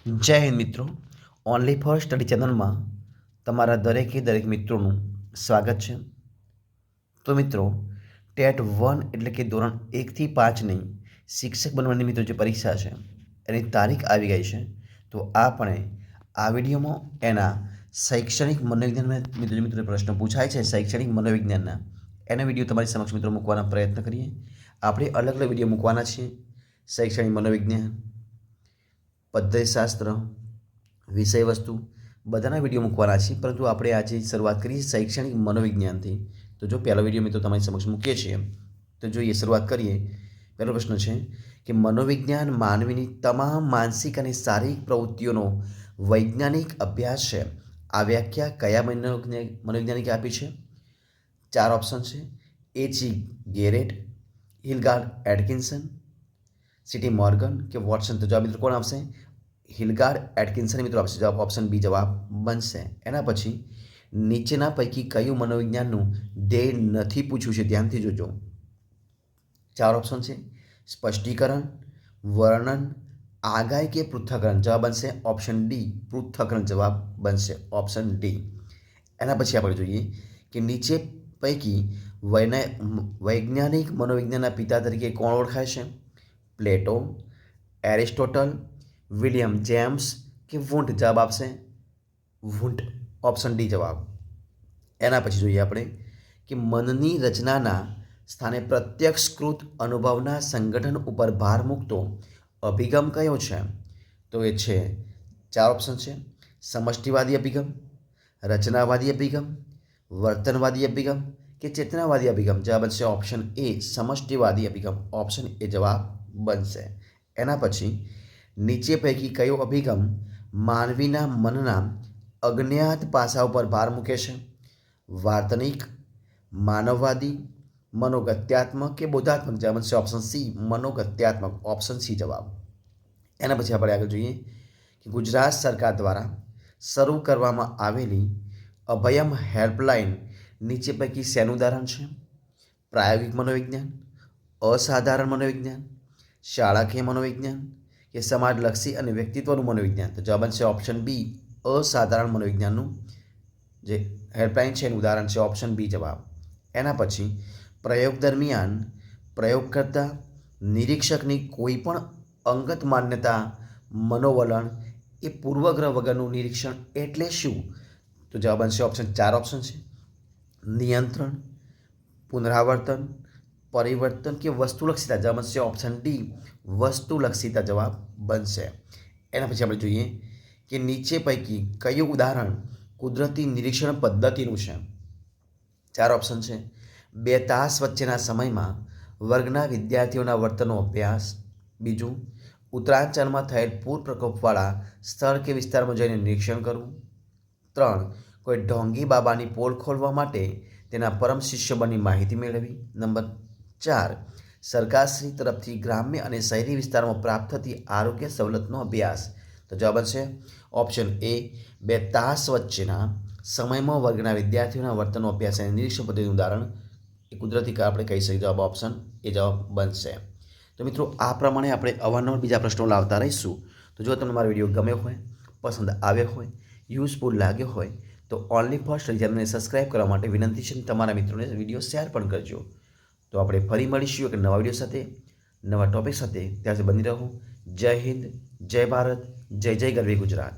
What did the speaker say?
જય હિન્દ મિત્રો. Only for study ચેનલમાં તમારા દરેક મિત્રોનું સ્વાગત છે. તો મિત્રો, ટેટ 1 એટલે કે ધોરણ 1 થી 5ની શિક્ષક બનવાની મિત્રો જે પરીક્ષા છે એની તારીખ આવી ગઈ છે. તો આપણે આ વિડીયોમાં એના શૈક્ષણિક મનોવિજ્ઞાનના મિત્રો પ્રશ્નો પૂછાય છે શૈક્ષણિક મનોવિજ્ઞાનના એના વિડીયો તમારી સમક્ષ મિત્રો મૂકવાના પ્રયત્ન કરીએ. આપણે અલગ અલગ વિડીયો મૂકવાના છીએ. શૈક્ષણિક મનોવિજ્ઞાન, પદ્ધતિશાસ્ત્ર, વિષય વસ્તુ બધાના વિડીયો મૂકવાના છીએ, પરંતુ આપણે આજે શરૂઆત કરીએ શૈક્ષણિક મનોવિજ્ઞાનથી. તો જો પહેલો વિડીયો મિત્રો તમારી સમક્ષ મૂકીએ છીએ તો જોઈએ, શરૂઆત કરીએ. પહેલો પ્રશ્ન છે કે મનોવિજ્ઞાન માનવીની તમામ માનસિક અને શારીરિક પ્રવૃત્તિઓનો વૈજ્ઞાનિક અભ્યાસ છે. આ વ્યાખ્યા કયા મનોવૈજ્ઞાનિકે આપી છે? 4 ઓપ્શન છે: H.E. ગેરેટ, હિલગાર્ડ એટકિન્સન, સીટી મોર્ગન કે વોટસન. તો જવાબ મિત્રો કોણ આવશે? હિલગાર્ડ એટકિન્સન મિત્રો આપશે. જવાબ ઓપ્શન બી જવાબ બનશે. એના પછી નીચેના પૈકી કયું મનોવિજ્ઞાનનું ધ્યેય નથી પૂછ્યું છે? ધ્યાનથી જોજો. 4 ઓપ્શન છે: સ્પષ્ટીકરણ, વર્ણન, આગાહી કે પૃથ્થકરણ. જવાબ બનશે ઓપ્શન ડી, પૃથ્થકરણ જવાબ બનશે ઓપ્શન ડી. એના પછી આપણે જોઈએ કે નીચે પૈકી વૈજ્ઞાનિક મનોવિજ્ઞાનના પિતા તરીકે કોણ ઓળખાય છે? પ્લેટો, એરિસ્ટોટલ, વિલિયમ જેમ્સ કે વુન્ટ. જવાબ આપશે વુન્ટ, ઓપ્શન ડી જવાબ. એના પછી જોઈએ આપણે કે મનની રચનાના સ્થાને પ્રત્યક્ષકૃત અનુભવના સંગઠન ઉપર ભાર મૂકતો અભિગમ કયો છે? તો એ છે 4 ઓપ્શન છે: સમષ્ટિવાદી અભિગમ, રચનાવાદી અભિગમ, વર્તનવાદી અભિગમ કે ચેતનાવાદી અભિગમ. જવાબ બનશે ઓપ્શન એ, સમષ્ટિવાદી અભિગમ. ઓપ્શન એ જવાબ બનશે. એના પછી નીચે પૈકી કયો અભિગમ માનવીના મનના અજ્ઞાત પાસા ઉપર ભાર મૂકે છે? વાર્તનિક, માનવવાદી, મનોગત્યાત્મક કે બોધાત્મક. જવાબ બનશે ઓપ્શન સી, મનોગત્યાત્મક. ઓપ્શન સી જવાબ. એના પછી આપણે આગળ જોઈએ કે ગુજરાત સરકાર દ્વારા શરૂ કરવામાં આવેલી અભયમ હેલ્પલાઇન નીચે પૈકી શેનું ઉદાહરણ છે? પ્રાયોગિક મનોવિજ્ઞાન, અસાધારણ મનોવિજ્ઞાન, શાળાકીય મનોવિજ્ઞાન કે સમાજલક્ષી અને વ્યક્તિત્વનું મનોવિજ્ઞાન. તો જવાબ બનશે ઓપ્શન બી, અસાધારણ મનોવિજ્ઞાનનું જે હેલ્પલાઇન છે એનું ઉદાહરણ છે ઓપ્શન બી જવાબ. એના પછી પ્રયોગ દરમિયાન પ્રયોગકર્તા નિરીક્ષકની કોઈ પણ અંગત માન્યતા, મનોવલણ એ પૂર્વગ્રહ વગરનું નિરીક્ષણ એટલે શું? તો જવાબ બનશે ઓપ્શન 4 ઓપ્શન છે: નિયંત્રણ, પુનરાવર્તન, પરિવર્તન કે વસ્તુલક્ષિતા. જવાબ બનશે ઓપ્શન ડી, વસ્તુલક્ષિતા જવાબ બનશે. એના પછી આપણે જોઈએ કે નીચે પૈકી કયું ઉદાહરણ કુદરતી નિરીક્ષણ પદ્ધતિનું છે? 4 ઓપ્શન છે: 2 તાસ વચ્ચેના સમયમાં વર્ગના વિદ્યાર્થીઓના વર્તનનો અભ્યાસ. બીજું, ઉત્તરાંચલમાં થયેલ પૂર પ્રકોપવાળા સ્થળ કે વિસ્તારમાં જઈને નિરીક્ષણ કરવું. 3, કોઈ ઢોંગી બાબાની પોલ ખોલવા માટે તેના પરમ શિષ્ય બની માહિતી મેળવી. નંબર 4, સરકારશ્રી તરફથી ગ્રામ્ય અને શહેરી વિસ્તારમાં પ્રાપ્ત થતી આરોગ્ય સવલતનો અભ્યાસ. તો જવાબ છે ઓપ્શન એ, 2 તાસ વચ્ચેના સમયમાં વર્ગના વિદ્યાર્થીઓના વર્તનનો અભ્યાસ અને નિરીક્ષણ પદ્ધતિનું ઉદાહરણ એ કુદરતી આપણે કહી શકીએ. જવાબ ઓપ્શન એ જવાબ બનશે. તો મિત્રો, આ પ્રમાણે આપણે અવારનવાર બીજા પ્રશ્નો લાવતા રહીશું. તો જો તમને મારો વિડીયો ગમ્યો હોય, પસંદ આવ્યો હોય, યુઝફુલ લાગ્યો હોય તો ઓનલી ફોર સ્ટડી ચેનલને સબસ્ક્રાઇબ કરવા માટે વિનંતી છે. તમારા મિત્રોને વિડીયો શેર પણ કરજો. તો આપણે ફરી મળીશું એક નવા વિડીયો સાથે, નવા ટોપિક સાથે. ત્યાં સુધી બની રહો. જય હિન્દ, જય ભારત, જય જય ગરવી ગુજરાત.